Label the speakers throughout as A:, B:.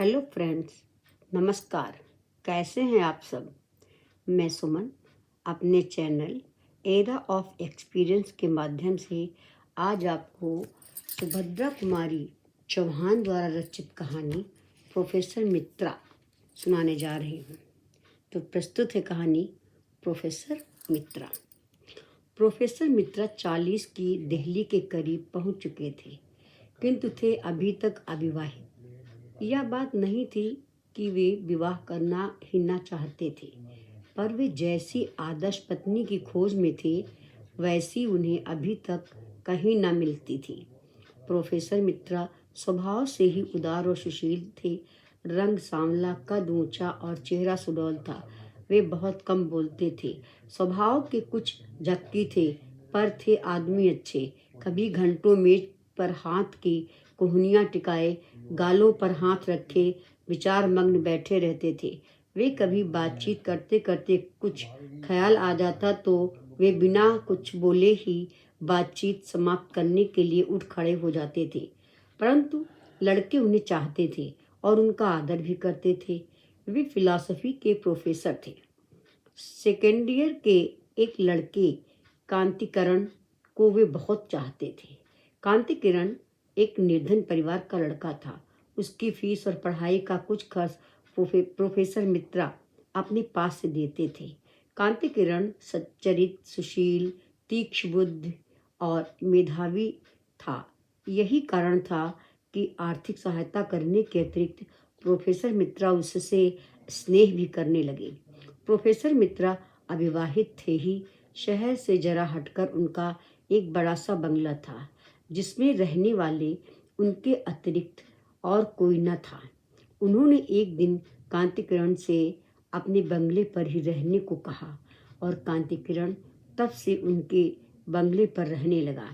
A: Hello friends, नमस्कार। कैसे हैं आप सब? मैं सुमन अपने चैनल एरा ऑफ एक्सपीरियंस के माध्यम से आज आपको सुभद्रा कुमारी चौहान द्वारा रचित कहानी प्रोफेसर मित्रा सुनाने जा रही हूँ। तो प्रस्तुत है कहानी प्रोफेसर मित्रा। प्रोफेसर मित्रा 40 की दिल्ली के करीब पहुँच चुके थे, किंतु थे अभी तक अविवाहित। यह बात नहीं थी कि वे विवाह करना ही ना चाहते थे, पर वे जैसी आदर्श पत्नी की खोज में थे वैसी उन्हें अभी तक कहीं ना मिलती थी। प्रोफेसर मित्रा स्वभाव से ही उदार और सुशील थे। रंग सांवला, कद ऊंचा और चेहरा सुडौल था। वे बहुत कम बोलते थे, स्वभाव के कुछ झक्की थे, पर थे आदमी अच्छे। कभी घंटों मेज पर हाथ की कोहनियाँ टिकाए, गालों पर हाथ रखे विचार मग्न बैठे रहते थे। वे कभी बातचीत करते करते कुछ ख्याल आ जाता तो वे बिना कुछ बोले ही बातचीत समाप्त करने के लिए उठ खड़े हो जाते थे। परंतु लड़के उन्हें चाहते थे और उनका आदर भी करते थे। वे फिलॉसफी के प्रोफेसर थे। सेकेंड ईयर के एक लड़के कांतिकरण को वे बहुत चाहते थे। कांतिकिरण एक निर्धन परिवार का लड़का था। उसकी फीस और पढ़ाई का कुछ खर्च प्रोफेसर मित्रा अपने पास से देते थे। कांतिकिरण सच्चरित, सुशील, तीक्ष्ण बुद्धि और मेधावी था। यही कारण था कि आर्थिक सहायता करने के अतिरिक्त प्रोफेसर मित्रा उससे स्नेह भी करने लगे। प्रोफेसर मित्रा अविवाहित थे ही। शहर से जरा हटकर उनका एक बड़ा सा बंगला था, जिसमें रहने वाले उनके अतिरिक्त और कोई न था। उन्होंने एक दिन कांतिकिरण से अपने बंगले पर ही रहने को कहा और कांतिकिरण तब से उनके बंगले पर रहने लगा।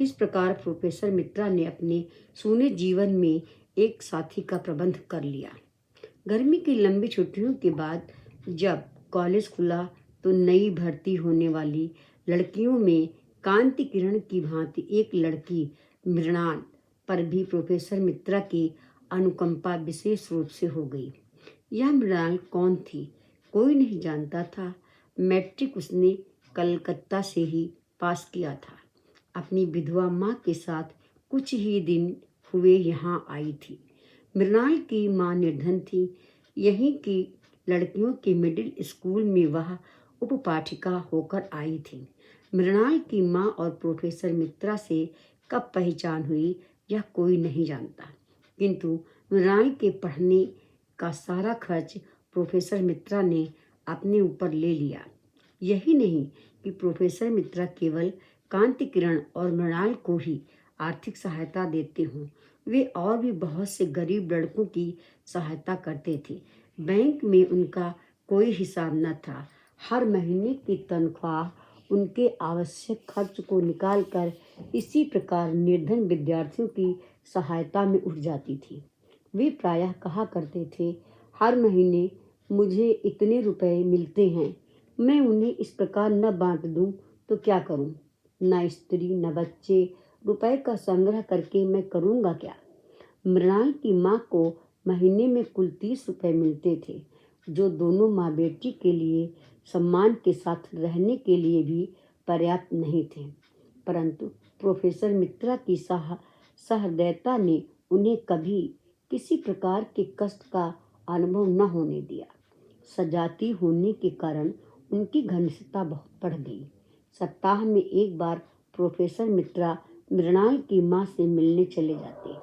A: इस प्रकार प्रोफेसर मित्रा ने अपने सूने जीवन में एक साथी का प्रबंध कर लिया। गर्मी की लंबी छुट्टियों के बाद जब कॉलेज खुला तो नई भर्ती होने वाली लड़कियों में कांतिकिरण की भांति एक लड़की मृणाल पर भी प्रोफेसर मित्रा की अनुकंपा विशेष रूप से हो गई। यह मृणाल कौन थी? कोई नहीं जानता था। मैट्रिक उसने कलकत्ता से ही पास किया था। अपनी विधवा माँ के साथ कुछ ही दिन हुए यहाँ आई थी। मृणाल की माँ निर्धन थी। यहीं की लड़कियों के मिडिल स्कूल में वह उपपाठिका होकर आई थी। मृणाल की माँ और प्रोफेसर मित्रा से कब पहचान हुई यह कोई नहीं जानता, किंतु मृणाल के पढ़ने का सारा खर्च प्रोफेसर मित्रा ने अपने ऊपर ले लिया। यही नहीं कि प्रोफेसर मित्रा केवल कांतिकिरण और मृणाल को ही आर्थिक सहायता देते हों, वे और भी बहुत से गरीब लड़कों की सहायता करते थे। बैंक में उनका कोई हिसाब न था। हर महीने की तनख्वाह उनके आवश्यक खर्च को निकालकर इसी प्रकार निर्धन विद्यार्थियों की सहायता में उठ जाती थी। वे प्रायः कहा करते थे, हर महीने मुझे इतने रुपए मिलते हैं, मैं उन्हें इस प्रकार न बांट दूं तो क्या करूं? न स्त्री न बच्चे, रुपए का संग्रह करके मैं करूंगा क्या? मृणाल की माँ को महीने में कुल 30 रुपए मिलते थे, जो दोनों माँ बेटी के लिए सम्मान के साथ रहने के लिए भी पर्याप्त नहीं थे। परंतु प्रोफेसर मित्रा की सहृदयता ने उन्हें कभी किसी प्रकार के कष्ट का अनुभव न होने दिया। सजाती होने के कारण उनकी घनिष्ठता बहुत बढ़ गई। सप्ताह में एक बार प्रोफेसर मित्रा मृणाल की माँ से मिलने चले जाते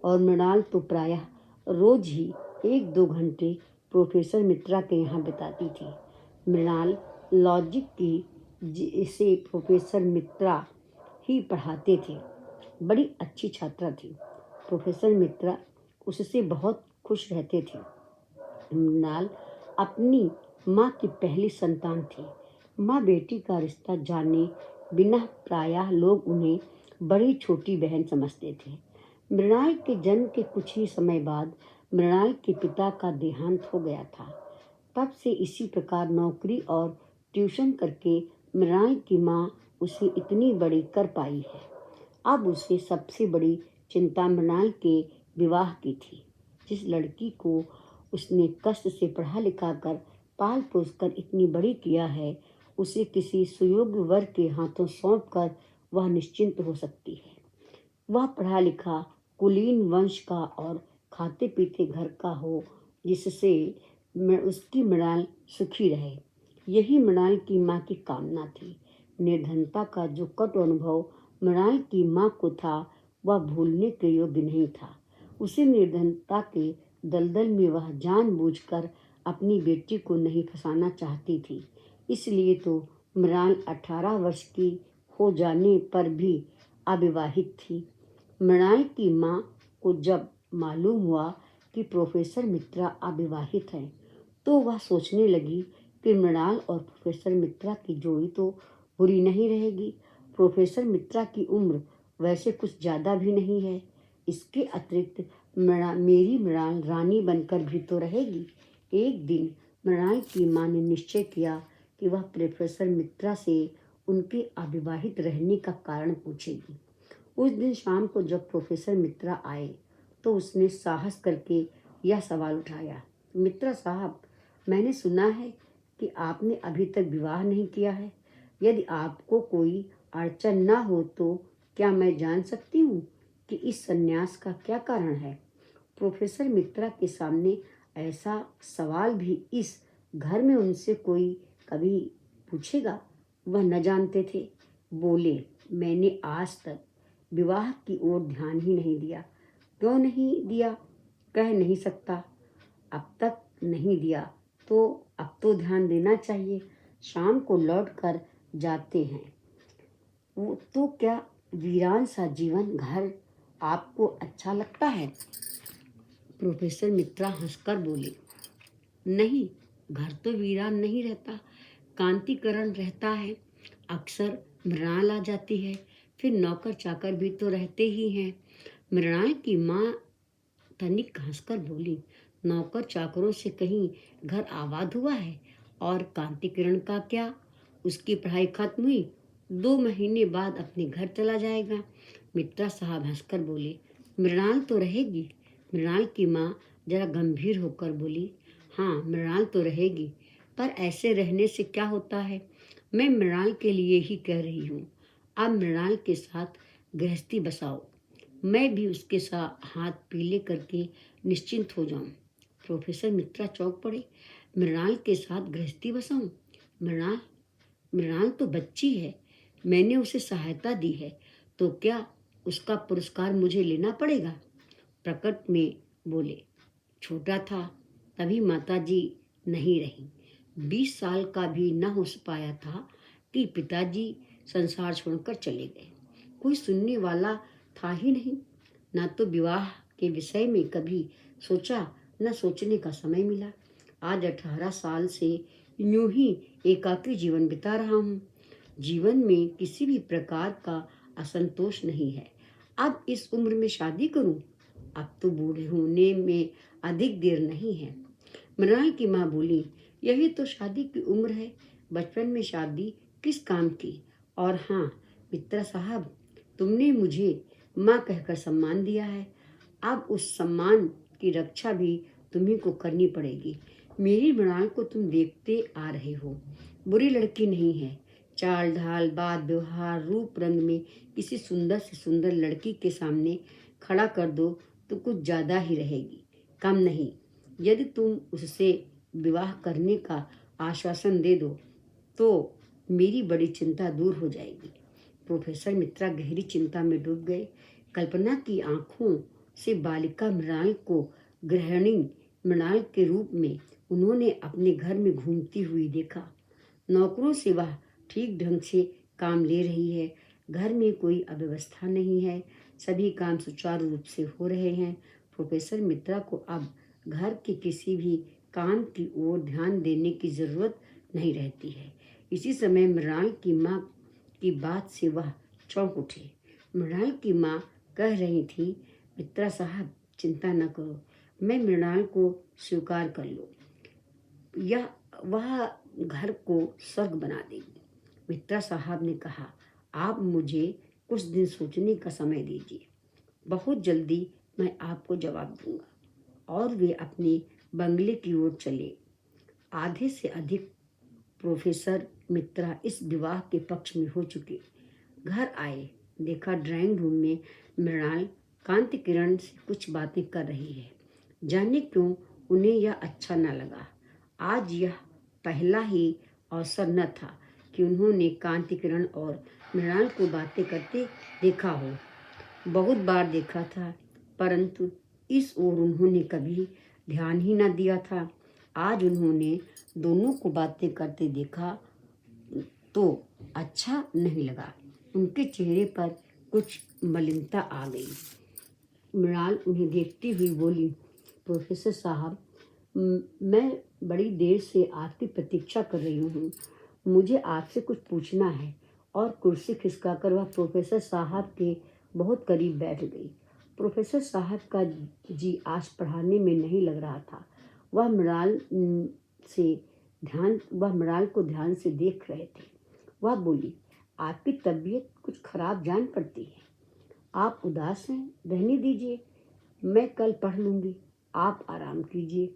A: और मृणाल तो प्रायः रोज ही 1-2 घंटे प्रोफेसर मित्रा के यहाँ बिताती थी। मृणाल लॉजिक की, जिसे प्रोफेसर मित्रा ही पढ़ाते थे, बड़ी अच्छी छात्रा थी। प्रोफेसर मित्रा उससे बहुत खुश रहते थे। मृणाल अपनी माँ की पहली संतान थी। माँ बेटी का रिश्ता जाने बिना प्रायः लोग उन्हें बड़ी छोटी बहन समझते थे। मृणाल के जन्म के कुछ ही समय बाद मृणाल के पिता का देहांत हो गया था। तब से इसी प्रकार नौकरी और ट्यूशन करके मृणाल की माँ उसे इतनी बड़ी कर पाई है। अब उसे सबसे बड़ी चिंता मृणाल के विवाह की थी। जिस लड़की को उसने कष्ट से पढ़ा लिखा कर पाल पोस कर इतनी बड़ी किया है, उसे किसी सुयोग्य वर के हाथों सौंप कर वह निश्चिंत हो सकती है। वह पढ़ा लिखा कुलीन वंश का और खाते पीते घर का हो, जिससे उसकी मृणाल सुखी रहे। यही मृणाल की माँ की कामना थी। निर्धनता का जो कटु अनुभव मृणाल की माँ को था, वह भूलने के योग्य नहीं था। उसे निर्धनता के दलदल में वह जानबूझकर अपनी बेटी को नहीं फंसाना चाहती थी। इसलिए तो मृणाल 18 वर्ष की हो जाने पर भी अविवाहित थी। मृणाल की माँ को जब मालूम हुआ कि प्रोफेसर मित्रा अविवाहित हैं, तो वह सोचने लगी कि मृणाल और प्रोफेसर मित्रा की जोड़ी तो बुरी नहीं रहेगी। प्रोफेसर मित्रा की उम्र वैसे कुछ ज़्यादा भी नहीं है। इसके अतिरिक्त मेरी मृणाल रानी बनकर भी तो रहेगी। एक दिन मृणाल की माँ ने निश्चय किया कि वह प्रोफेसर मित्रा से उनके अविवाहित रहने का कारण पूछेगी। उस दिन शाम को जब प्रोफेसर मित्रा आए, तो उसने साहस करके यह सवाल उठाया, मित्रा साहब, मैंने सुना है कि आपने अभी तक विवाह नहीं किया है। यदि आपको कोई अड़चन न हो तो क्या मैं जान सकती हूँ कि इस संन्यास का क्या कारण है? प्रोफेसर मित्रा के सामने ऐसा सवाल भी इस घर में उनसे कोई कभी पूछेगा, वह न जानते थे। बोले, मैंने आज तक विवाह की ओर ध्यान ही नहीं दिया। क्यों नहीं दिया कह नहीं सकता। अब तक नहीं दिया तो अब तो ध्यान देना चाहिए। शाम को लौट कर जाते हैं वो तो क्या वीरान सा जीवन घर आपको अच्छा लगता है? प्रोफेसर मित्रा हंसकर बोले, नहीं, घर तो वीरान नहीं रहता, कांतिकरण रहता है। अक्सर मृणाल आ जाती है, फिर नौकर चाकर भी तो रहते ही हैं। मृणाल की माँ तनिक हंसकर बोली, नौकर चाकरों से कहीं घर आबाद हुआ है? और कांतिकिरण का क्या? उसकी पढ़ाई खत्म हुई, 2 महीने बाद अपने घर चला जाएगा। मित्रा साहब हंसकर बोले, मृणाल तो रहेगी। मृणाल की माँ जरा गंभीर होकर बोली, हाँ, मृणाल तो रहेगी, पर ऐसे रहने से क्या होता है? मैं मृणाल के लिए ही कह रही हूँ। अब मृणाल के साथ गृहस्थी बसाओ, मैं भी उसके साथ हाथ पीले करके निश्चिंत हो जाऊं। प्रोफेसर मित्रा चौंक पड़े, मृणाल के साथ गृहस्थी बसाऊं? मृणाल मृणाल तो बच्ची है, मैंने उसे सहायता दी है, तो क्या उसका पुरस्कार मुझे लेना पड़ेगा? प्रकट में बोले, छोटा था तभी माताजी नहीं रही। 20 साल का भी न हो पाया था कि पिताजी संसार छोड़कर चले गए। कोई सुनने वाला था ही नहीं। ना तो विवाह के विषय में कभी सोचा, न सोचने का समय मिला। आज 18 साल से यूं ही एकाकी जीवन बिता रहा हूँ। जीवन में किसी भी प्रकार का असंतोष नहीं है। अब इस उम्र में शादी करूं? अब तो बूढ़े होने में अधिक देर नहीं है। मृणाल की माँ बोली, यही तो शादी की उम्र है, बचपन में शादी किस काम की? और हाँ मित्रा साहब, तुमने मुझे माँ कहकर सम्मान दिया है, अब उस सम्मान की रक्षा भी तुम्ही को करनी पड़ेगी। मेरी मृणाल को तुम देखते आ रहे हो, बुरी लड़की नहीं है। चाल ढाल, बात व्यवहार, रूप रंग में किसी सुंदर से सुंदर लड़की के सामने खड़ा कर दो तो कुछ ज्यादा ही रहेगी, कम नहीं। यदि तुम उससे विवाह करने का आश्वासन दे दो तो मेरी बड़ी चिंता दूर हो जाएगी। प्रोफेसर मित्रा गहरी चिंता में डूब गए। कल्पना की आंखों से बालिका मृणाल को गृहिणी मृणाल के रूप में उन्होंने अपने घर में घूमती हुई देखा। नौकरों से वह ठीक ढंग से काम ले रही है, घर में कोई अव्यवस्था नहीं है, सभी काम सुचारू रूप से हो रहे हैं। प्रोफेसर मित्रा को अब घर के किसी भी काम की ओर ध्यान देने की जरूरत नहीं रहती है। इसी समय मृणाल की माँ की बात से वह चौंक उठे। मृणाल की माँ कह रही थी, मित्रा साहब चिंता न करो, मैं मृणाल को स्वीकार कर लो, यह वह घर को स्वर्ग बना देगी। मित्रा साहब ने कहा, आप मुझे कुछ दिन सोचने का समय दीजिए, बहुत जल्दी मैं आपको जवाब दूंगा। और वे अपने बंगले की ओर चले। आधे से अधिक प्रोफेसर मित्रा इस विवाह के पक्ष में हो चुके। घर आए, देखा ड्राइंग रूम में मृणाल कांति किरण से कुछ बातें कर रही है। जाने क्यों उन्हें यह अच्छा न लगा। आज यह पहला ही अवसर न था कि उन्होंने कांति किरण और मृणाल को बातें करते देखा हो। बहुत बार देखा था, परंतु इस ओर उन्होंने कभी ध्यान ही न दिया था। आज उन्होंने दोनों को बातें करते देखा तो अच्छा नहीं लगा। उनके चेहरे पर कुछ मलिनता आ गई। मृणाल उन्हें देखती हुई बोली, प्रोफेसर साहब, मैं बड़ी देर से आपकी प्रतीक्षा कर रही हूँ। मुझे आपसे कुछ पूछना है। और कुर्सी खिसकाकर वह प्रोफेसर साहब के बहुत करीब बैठ गई। प्रोफेसर साहब का जी आज पढ़ाने में नहीं लग रहा था। वह मृणाल को ध्यान से देख रहे थे। वह बोली, आपकी तबीयत कुछ खराब जान पड़ती है। आप उदास हैं, रहने दीजिए, मैं कल पढ़ लूँगी, आप आराम कीजिए।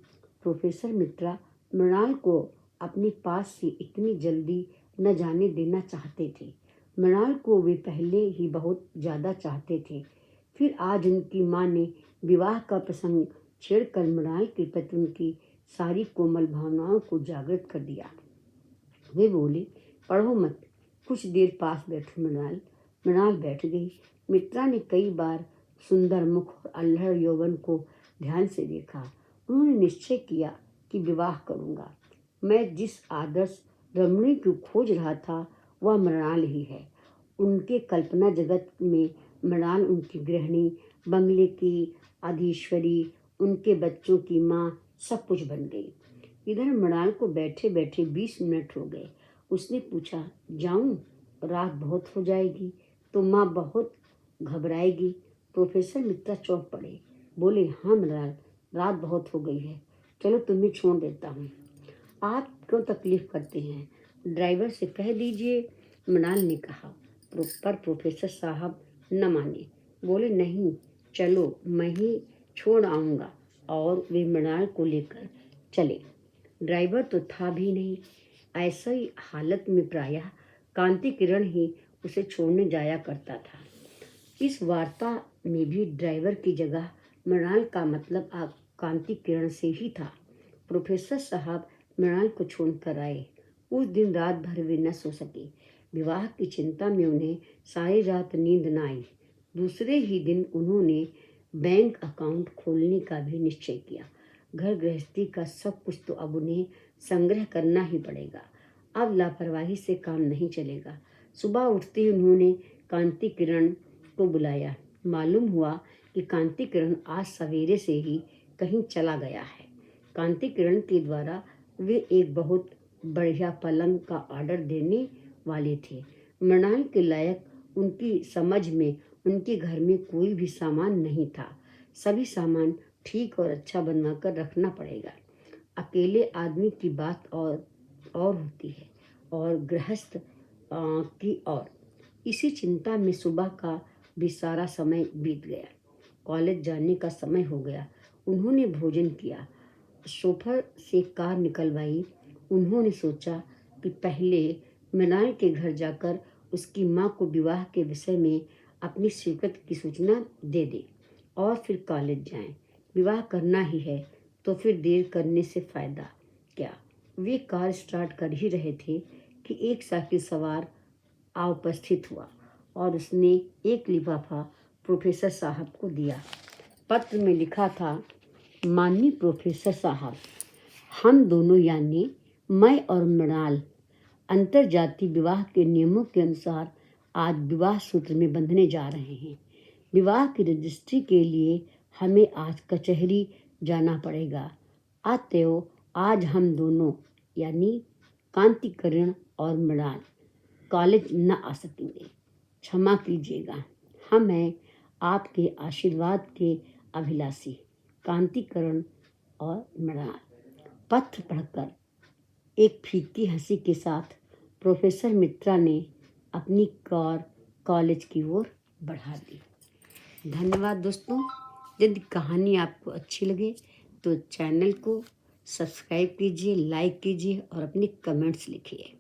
A: प्रोफेसर मित्रा मृणाल को अपने पास से इतनी जल्दी न जाने देना चाहते थे। मृणाल को वे पहले ही बहुत ज़्यादा चाहते थे। फिर आज उनकी माँ ने विवाह का प्रसंग छेड़कर मृणाल के प्रति उनकी सारी कोमल भावनाओं को जागृत कर दिया। वे बोले, पढ़ो मत, कुछ देर पास बैठो मृणाल। मृणाल बैठ गई। मित्रा ने कई बार सुंदर मुख और अल्हड़ यौवन को ध्यान से देखा। उन्होंने निश्चय किया कि विवाह करूंगा। मैं जिस आदर्श रमणी की खोज रहा था वह मृणाल ही है। उनके कल्पना जगत में मृणाल उनकी गृहिणी, बंगले की अधीश्वरी, उनके बच्चों की माँ, सब कुछ बन गई। इधर मृणाल को बैठे बैठे 20 मिनट हो गए। उसने पूछा, जाऊं? रात बहुत हो जाएगी तो माँ बहुत घबराएगी। प्रोफेसर मित्रा चौंक पड़े, बोले, हाँ मृणाल, रात बहुत हो गई है, चलो तुम्हें छोड़ देता हूँ। आप क्यों तकलीफ करते हैं, ड्राइवर से कह दीजिए, मृणाल ने कहा। पर प्रोफेसर साहब न माने, बोले, नहीं चलो, मैं ही छोड़ आऊँगा। और वे मृणाल को लेकर चले। ड्राइवर तो था भी नहीं। ऐसी हालत में प्रायः कांति किरण ही उसे छोड़ने जाया करता था। इस वार्ता में भी ड्राइवर की जगह मृणाल का मतलब कांति किरण से ही था। प्रोफेसर साहब मृणाल को छोड़कर आए। उस दिन रात भर वे न सो सके। विवाह की चिंता में उन्हें सारी रात नींद न आई। दूसरे ही दिन उन्होंने बैंक अकाउंट खोलने का भी निश्चय किया। घर गृहस्थी का सब कुछ तो अब उन्हें संग्रह करना ही पड़ेगा। अब लापरवाही से काम नहीं चलेगा। सुबह उठते ही उन्होंने कांति किरण को बुलाया। मालूम हुआ कि कांति किरण आज सवेरे से ही कहीं चला गया है। कांति किरण के द्वारा वे एक बहुत बढ़िया पलंग का ऑर्डर देने वाले थे। मृणाल के लायक उनकी समझ में उनके घर में कोई भी सामान नहीं था। सभी सामान ठीक और अच्छा बनवाकर रखना पड़ेगा। अकेले आदमी की बात और होती है और गृहस्थ की और। इसी चिंता में सुबह का भी सारा समय बीत गया। कॉलेज जाने का समय हो गया। उन्होंने भोजन किया, शोफर से कार निकलवाई। उन्होंने सोचा कि पहले मृणाल के घर जाकर उसकी माँ को विवाह के विषय में अपनी स्वीकृति की सूचना दे दे और फिर कॉलेज जाएं। विवाह करना ही है तो फिर देर करने से फायदा क्या। वे कार स्टार्ट कर ही रहे थे कि एक साइकिल सवार आ उपस्थित हुआ और उसने एक लिफाफा प्रोफेसर साहब को दिया। पत्र में लिखा था, माननीय प्रोफेसर साहब, हम दोनों यानी मैं और मृणाल अंतरजातीय विवाह के नियमों के अनुसार आज विवाह सूत्र में बंधने जा रहे हैं। विवाह की रजिस्ट्री के लिए हमें आज कचहरी जाना पड़ेगा। अतएव आज हम दोनों यानी कांति किरण और मृणाल कॉलेज न आ सकेंगे। क्षमा कीजिएगा। हम हैं आपके आशीर्वाद के अभिलाषी कांति किरण और मृणाल। पत्र पढ़कर एक फीकी हंसी के साथ प्रोफेसर मित्रा ने अपनी कार कॉलेज की ओर बढ़ा दी। धन्यवाद दोस्तों। यदि कहानी आपको अच्छी लगे तो चैनल को सब्सक्राइब कीजिए, लाइक कीजिए और अपनी कमेंट्स लिखिए।